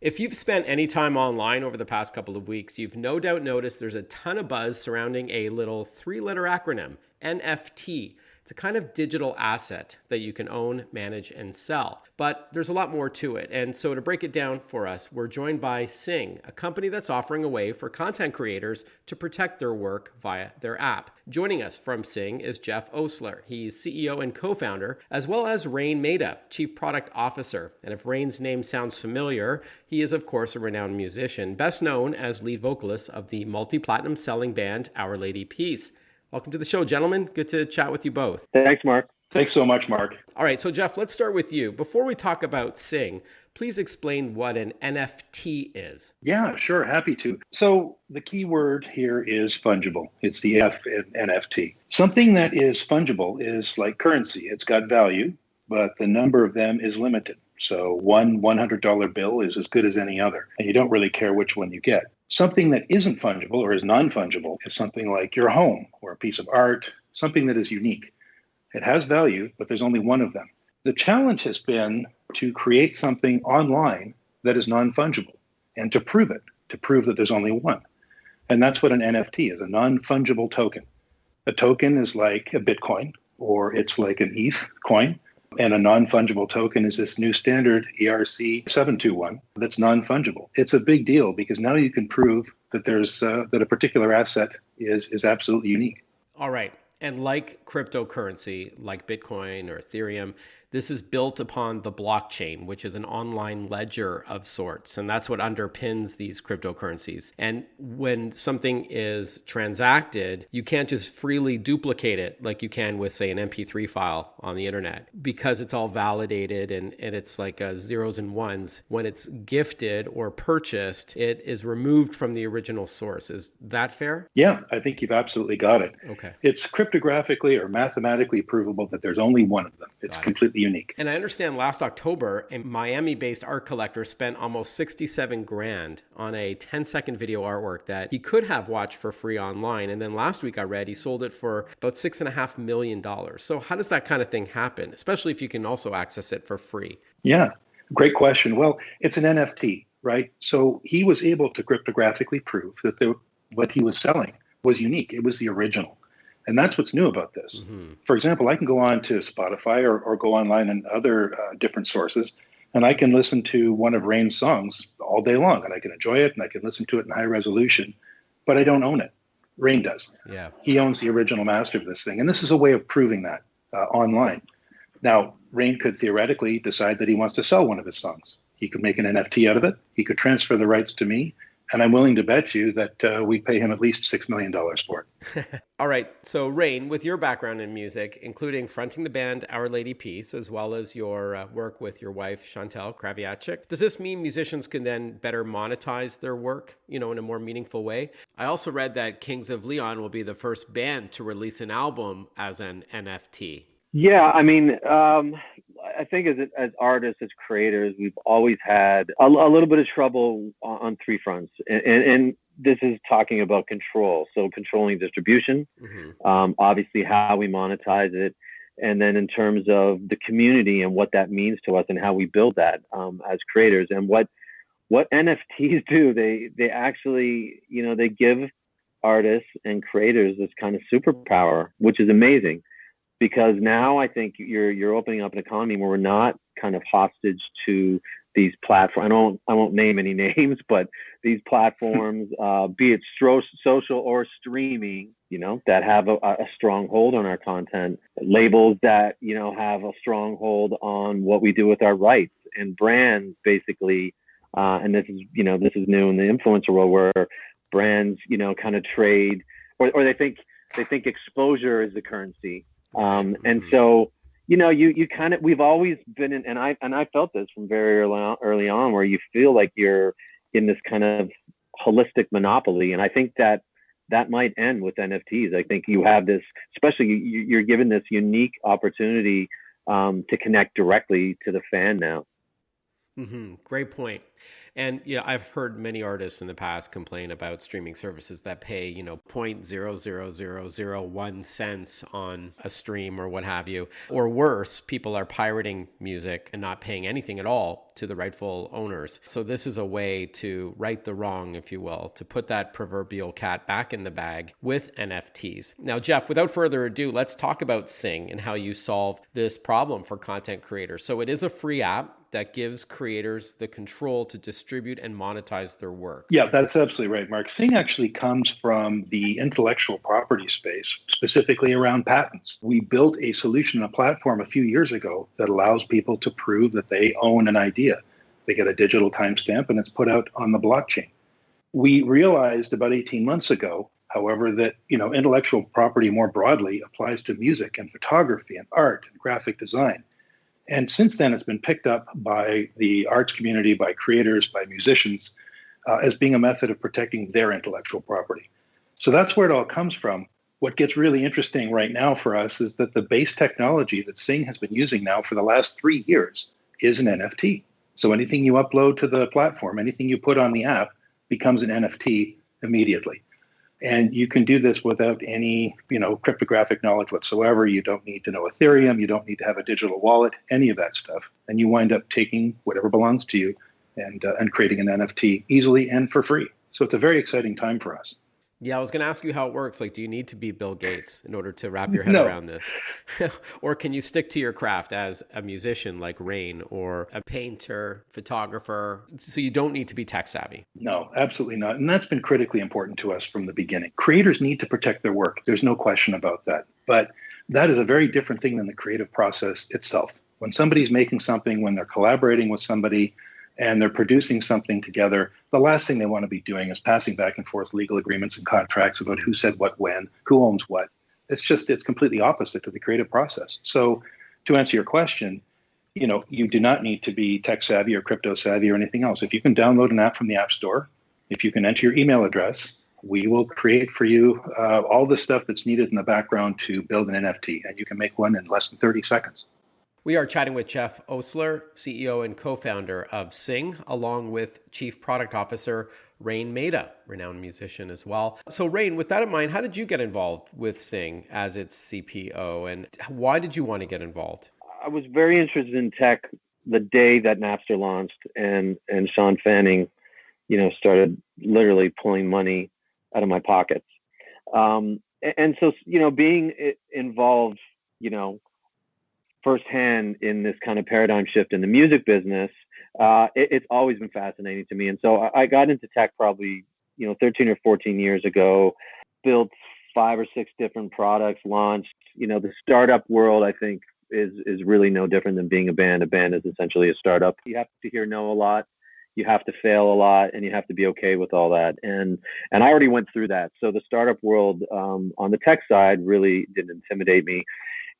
If you've spent any time online over the past couple of weeks, you've no doubt noticed there's a ton of buzz surrounding a little three-letter acronym, NFT. It's a kind of digital asset that you can own, manage, and sell. But there's a lot more to it. And so to break it down for us, we're joined by Singh, a company that's offering a way for content creators to protect their work via their app. Joining us from Singh is Geoff Osler. He's CEO and co-founder, as well as Raine Maida, Chief Product Officer. And if Raine's name sounds familiar, he is, of course, a renowned musician, best known as lead vocalist of the multi-platinum selling band Our Lady Peace. Welcome to the show, gentlemen. Good to chat with you both. Thanks, Mark. Thanks so much, Mark. All right, so Geoff, let's start with you. Before we talk about Singh, please explain what an NFT is. Yeah, sure. Happy to. So the key word here is fungible. It's the F in NFT. Something that is fungible is like currency. It's got value, but the number of them is limited. So one $100 bill is as good as any other, and you don't really care which one you get. Something that isn't fungible or is non-fungible is something like your home or a piece of art, something that is unique. It has value, but there's only one of them. The challenge has been to create something online that is non-fungible and to prove that there's only one. And that's what an NFT is, a non-fungible token. A token is like a Bitcoin or it's like an ETH coin. And a non-fungible token is this new standard ERC 721 that's non-fungible. It's a big deal because now you can prove that that a particular asset is absolutely unique. All right. And like cryptocurrency, like Bitcoin or Ethereum, this is built upon the blockchain, which is an online ledger of sorts. And that's what underpins these cryptocurrencies. And when something is transacted, you can't just freely duplicate it like you can with, say, an MP3 file on the internet, because it's all validated and it's like zeros and ones. When it's gifted or purchased, it is removed from the original source. Is that fair? Yeah, I think you've absolutely got it. Okay. It's cryptographically or mathematically provable that there's only one of them. It's completely unique. And I understand last October, a Miami-based art collector spent almost $67,000 on a 10-second video artwork that he could have watched for free online. And then last week I read he sold it for about $6.5 million. So how does that kind of thing happen, especially if you can also access it for free? Yeah, great question. Well, it's an NFT, right? So he was able to cryptographically prove that what he was selling was unique. It was the original. And that's what's new about this. Mm-hmm. For example, I can go on to Spotify or go online and other different sources, and I can listen to one of Raine's songs all day long, and I can enjoy it, and I can listen to it in high resolution, but I don't own it. Raine does. Yeah. He owns the original master of this thing, and this is a way of proving that online. Now, Raine could theoretically decide that he wants to sell one of his songs. He could make an NFT out of it. He could transfer the rights to me. And I'm willing to bet you that we pay him at least $6 million for it. All right. So, Raine, with your background in music, including fronting the band Our Lady Peace, as well as your work with your wife, Chantal Kraviachik, does this mean musicians can then better monetize their work, in a more meaningful way? I also read that Kings of Leon will be the first band to release an album as an NFT. Yeah, I mean, I think as artists, as creators, we've always had a little bit of trouble on three fronts. And this is talking about control. So controlling distribution, obviously how we monetize it. And then in terms of the community and what that means to us and how we build that as creators. And what NFTs do, they actually, they give artists and creators this kind of superpower, which is amazing. Because now I think you're opening up an economy where we're not kind of hostage to these platforms. I won't name any names, but these platforms, be it social or streaming, that have a strong hold on our content. Labels that have a strong hold on what we do with our rights, and brands basically. And this is new in the influencer world, where brands kind of trade, or they think exposure is the currency. And so, you kind of, we've always been in, and I felt this from very early on, where you feel like you're in this kind of holistic monopoly. And I think that might end with NFTs. I think you have this, especially you're given this unique opportunity, to connect directly to the fan now. Great point. And yeah, I've heard many artists in the past complain about streaming services that pay, 0.00001 cents on a stream or what have you. Or worse, people are pirating music and not paying anything at all to the rightful owners. So this is a way to right the wrong, if you will, to put that proverbial cat back in the bag with NFTs. Now, Geoff, without further ado, let's talk about Singh and how you solve this problem for content creators. So it is a free app that gives creators the control to distribute and monetize their work. Yeah, that's absolutely right, Mark. Singh actually comes from the intellectual property space, specifically around patents. We built a solution, a platform a few years ago that allows people to prove that they own an idea. They get a digital timestamp and it's put out on the blockchain. We realized about 18 months ago, however, that intellectual property more broadly applies to music and photography and art and graphic design. And since then, it's been picked up by the arts community, by creators, by musicians, as being a method of protecting their intellectual property. So that's where it all comes from. What gets really interesting right now for us is that the base technology that Singh has been using now for the last 3 years is an NFT. So anything you upload to the platform, anything you put on the app becomes an NFT immediately. And you can do this without any, cryptographic knowledge whatsoever. You don't need to know Ethereum. You don't need to have a digital wallet, any of that stuff. And you wind up taking whatever belongs to you and creating an NFT easily and for free. So it's a very exciting time for us. Yeah, I was going to ask you how it works. Like, do you need to be Bill Gates in order to wrap your head No. around this? Or can you stick to your craft as a musician like Raine or a painter, photographer, so you don't need to be tech savvy? No, absolutely not. And that's been critically important to us from the beginning. Creators need to protect their work. There's no question about that. But that is a very different thing than the creative process itself. When somebody's making something, when they're collaborating with somebody, and they're producing something together, the last thing they want to be doing is passing back and forth legal agreements and contracts about who said what when, who owns what. It's completely opposite to the creative process. So to answer your question, you do not need to be tech savvy or crypto savvy or anything else. If you can download an app from the App Store, if you can enter your email address, we will create for you all the stuff that's needed in the background to build an NFT, and you can make one in less than 30 seconds. We are chatting with Geoff Osler, CEO and co-founder of Singh, along with Chief Product Officer Raine Maida, renowned musician as well. So Raine, with that in mind, how did you get involved with Singh as its CPO, and why did you want to get involved? I was very interested in tech the day that Napster launched and Sean Fanning, started literally pulling money out of my pockets. And so, being involved, firsthand in this kind of paradigm shift in the music business, it's always been fascinating to me. And so I got into tech probably, 13 or 14 years ago, built 5 or 6 different products, launched, the startup world, I think is really no different than being a band. A band is essentially a startup. You have to hear no a lot. You have to fail a lot, and you have to be okay with all that. And I already went through that. So the startup world on the tech side really didn't intimidate me.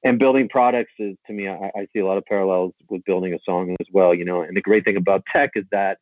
And building products is, to me, I see a lot of parallels with building a song as well, And the great thing about tech is that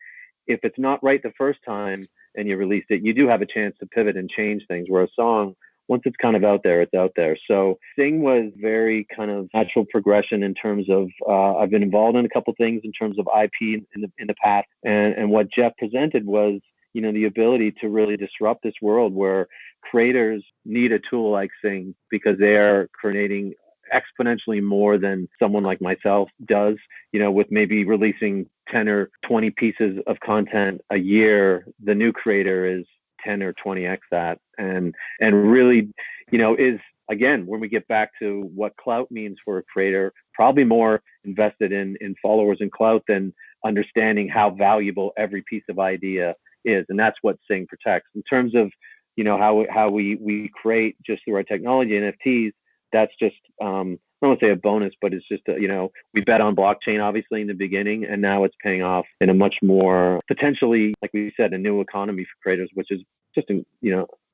if it's not right the first time and you release it, you do have a chance to pivot and change things. Where a song, once it's kind of out there, it's out there. So Singh was very kind of natural progression in terms of I've been involved in a couple things in terms of IP in the past, and what Geoff presented was the ability to really disrupt this world where creators need a tool like Singh because they are creating exponentially more than someone like myself does, with maybe releasing 10 or 20 pieces of content a year. The new creator is 10 or 20x that, and really, is, again, when we get back to what clout means for a creator, probably more invested in followers and clout than understanding how valuable every piece of idea is. And that's what Singh protects. In terms of, how we create just through our technology, NFTs, that's just, I don't want to say a bonus, but it's just, we bet on blockchain, obviously, in the beginning, and now it's paying off in a much more, potentially, like we said, a new economy for creators, which is just,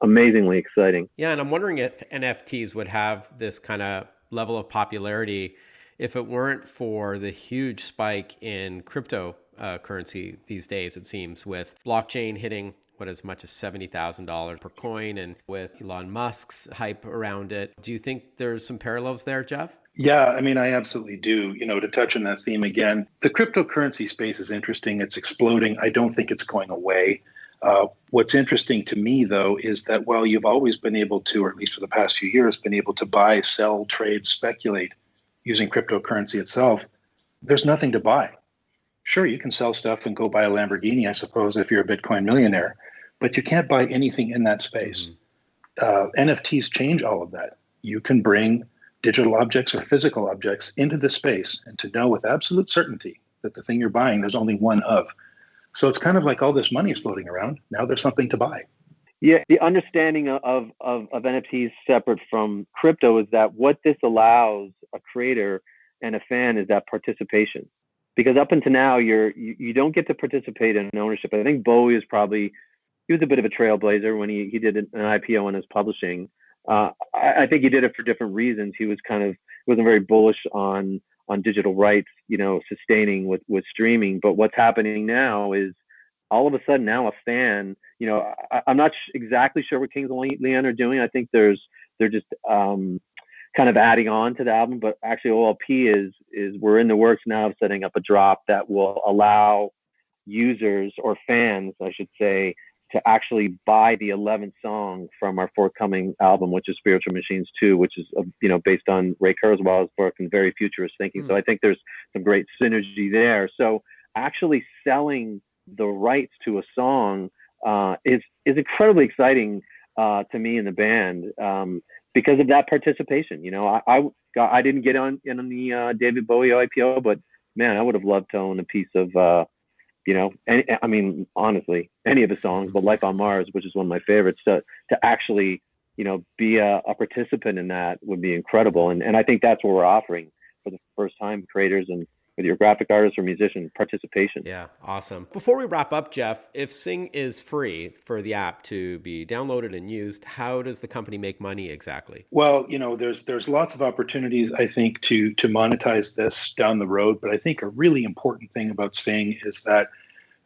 amazingly exciting. Yeah, and I'm wondering if NFTs would have this kind of level of popularity if it weren't for the huge spike in crypto currency these days, it seems, with blockchain hitting as much as $70,000 per coin, and with Elon Musk's hype around it. Do you think there's some parallels there, Geoff? Yeah, I mean, I absolutely do. To touch on that theme again, the cryptocurrency space is interesting. It's exploding. I don't think it's going away. What's interesting to me, though, is that while you've always been able to, or at least for the past few years, been able to buy, sell, trade, speculate using cryptocurrency itself, there's nothing to buy. Sure, you can sell stuff and go buy a Lamborghini, I suppose, if you're a Bitcoin millionaire, but you can't buy anything in that space. NFTs change all of that. You can bring digital objects or physical objects into this space and to know with absolute certainty that the thing you're buying, there's only one of. So it's kind of like all this money is floating around. Now there's something to buy. Yeah, the understanding of NFTs separate from crypto is that what this allows a creator and a fan is that participation. Because up until now, you don't get to participate in ownership. I think Bowie he was a bit of a trailblazer when he did an IPO on his publishing. I think he did it for different reasons. He wasn't very bullish on digital rights, sustaining with streaming. But what's happening now is all of a sudden now a fan, I'm not exactly sure what Kings of Leon are doing. I think they're just kind of adding on to the album, but actually OLP is we're in the works now of setting up a drop that will allow users or fans, I should say, to actually buy the 11th song from our forthcoming album, which is Spiritual Machines 2, which is, based on Ray Kurzweil's book and very futurist thinking. So I think there's some great synergy there. So actually selling the rights to a song is incredibly exciting to me in the band because of that participation. I didn't get on the David Bowie IPO, but man, I would have loved to own a piece of honestly, any of his songs, but Life on Mars, which is one of my favorites, to actually, be a participant in that would be incredible. And I think that's what we're offering for the first time, creators and whether you're a graphic artist or musician, participation. Yeah, awesome. Before we wrap up, Geoff, if Singh is free for the app to be downloaded and used, how does the company make money exactly? Well, there's lots of opportunities, I think, to monetize this down the road. But I think a really important thing about Singh is that,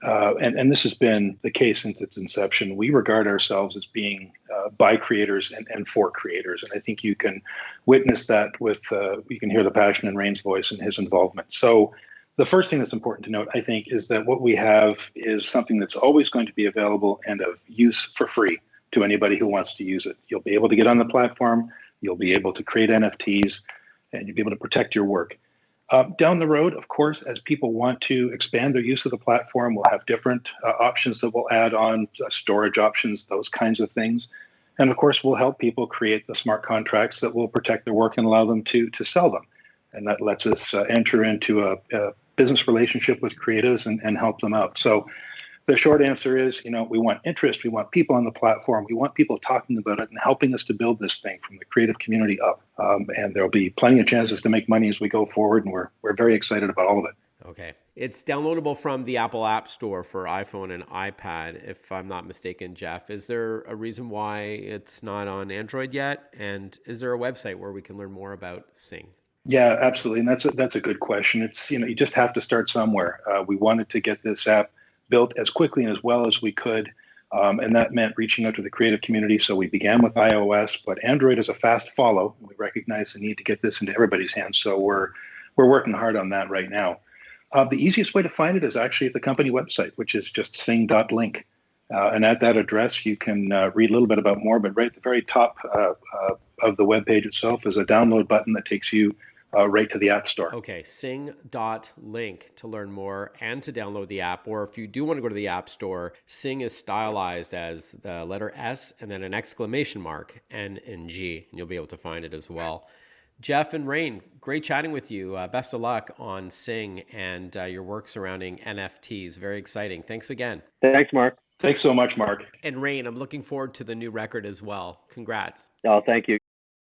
and this has been the case since its inception, we regard ourselves as being by creators and for creators. And I think you can witness that with, you can hear the passion in Raine's voice and his involvement. So the first thing that's important to note, I think, is that what we have is something that's always going to be available and of use for free to anybody who wants to use it. You'll be able to get on the platform, you'll be able to create NFTs, and you'll be able to protect your work. Down the road, of course, as people want to expand their use of the platform, we'll have different options that we'll add on, storage options, those kinds of things. And of course, we'll help people create the smart contracts that will protect their work and allow them to sell them. And that lets us enter into a business relationship with creatives and help them out. So the short answer is, we want interest, we want people on the platform, we want people talking about it and helping us to build this thing from the creative community up. And there'll be plenty of chances to make money as we go forward, and we're very excited about all of it. Okay. It's downloadable from the Apple App Store for iPhone and iPad, if I'm not mistaken, Geoff. Is there a reason why it's not on Android yet? And is there a website where we can learn more about Singh? Yeah, absolutely. And that's a good question. It's, you just have to start somewhere. We wanted to get this app built as quickly and as well as we could. And that meant reaching out to the creative community. So we began with iOS, but Android is a fast follow. We recognize the need to get this into everybody's hands. So we're working hard on that right now. The easiest way to find it is actually at the company website, which is just sing.link. And at that address, you can read a little bit about more, but right at the very top of the webpage itself is a download button that takes you right to the App Store. Okay, sing.link to learn more and to download the app. Or if you do want to go to the App Store, Sing is stylized as the letter S and then an exclamation mark, N and G, and you'll be able to find it as well. Geoff and Raine, great chatting with you. Best of luck on Sing and your work surrounding NFTs. Very exciting. Thanks again. Thanks, Mark. Thanks so much, Mark. And Raine, I'm looking forward to the new record as well. Congrats. Oh, thank you.